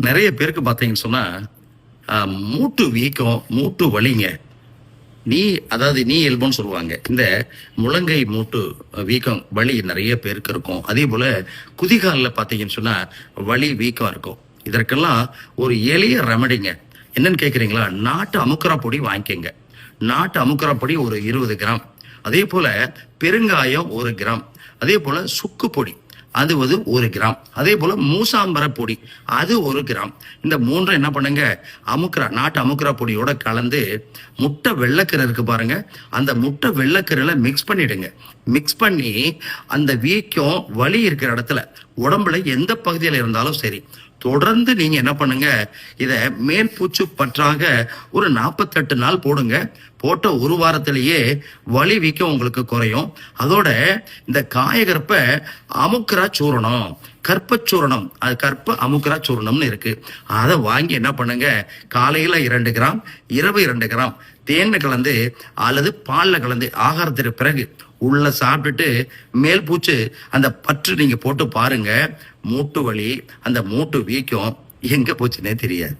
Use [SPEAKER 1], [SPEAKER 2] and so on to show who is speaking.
[SPEAKER 1] நிறைய பேருக்கு பார்த்தீங்கன்னு சொன்னா மூட்டு வீக்கம், மூட்டு வலிங்க. நீ எல்போன்னு சொல்லுவாங்க. இந்த முழங்கை மூட்டு வீக்கம் வலி நிறைய பேருக்கு இருக்கும். அதே போல குதிகாலில் பார்த்தீங்கன்னு சொன்னா வலி வீக்கம் இருக்கும். இதற்கெல்லாம் ஒரு எளிய ரெமடிங்க. என்னன்னு கேட்குறீங்களா? நாட்டு அமுக்குரா பொடி வாங்கிக்கங்க. நாட்டு அமுக்குரா பொடி ஒரு 20 கிராம். அதே போல பெருங்காயம் 1 கிராம். அதே போல சுக்கு பொடி அது 1 கிராம். அதே போல மூசாம்பர பொடி அது 1 கிராம். இந்த மூன்றும் என்ன பண்ணுங்க, நாட்டு அமுக்குரா பொடியோட கலந்து முட்டை வெள்ளைக்கரு இருக்கு பாருங்க, அந்த முட்டை வெள்ளைக்கருல மிக்ஸ் பண்ணிடுங்க. மிக்ஸ் பண்ணி அந்த வீக்கம் வலி இருக்கிற இடத்துல உடம்புல எந்த பகுதியில் இருந்தாலும் சரி தொடர்ந்து நீங்க என்ன பண்ணுங்க, இத மேல் பூச்சு பற்றாக ஒரு 48 நாள் போடுங்க. போட்ட ஒரு வாரத்திலேயே வலி வீக்கம் உங்களுக்கு குறையும். அதோட இந்த காயகற்ப அமுக்குரா சூரணம், கற்பச்சூரணம், அது கற்ப அமுக்குரா சூரணம்னு இருக்கு. அதை வாங்கி என்ன பண்ணுங்க, காலையில 2 கிராம், இரவு 2 கிராம் தேன்ல கலந்து அல்லது பால்ல கலந்து ஆகாரத்திற்கு பிறகு உள்ள சாப்பிட்டுட்டு மேல் பூச்சு அந்த பற்று நீங்க போட்டு பாருங்க. மூட்டு வலி, அந்த மூட்டு வீக்கம் எங்க போச்சுன்னே தெரியாது.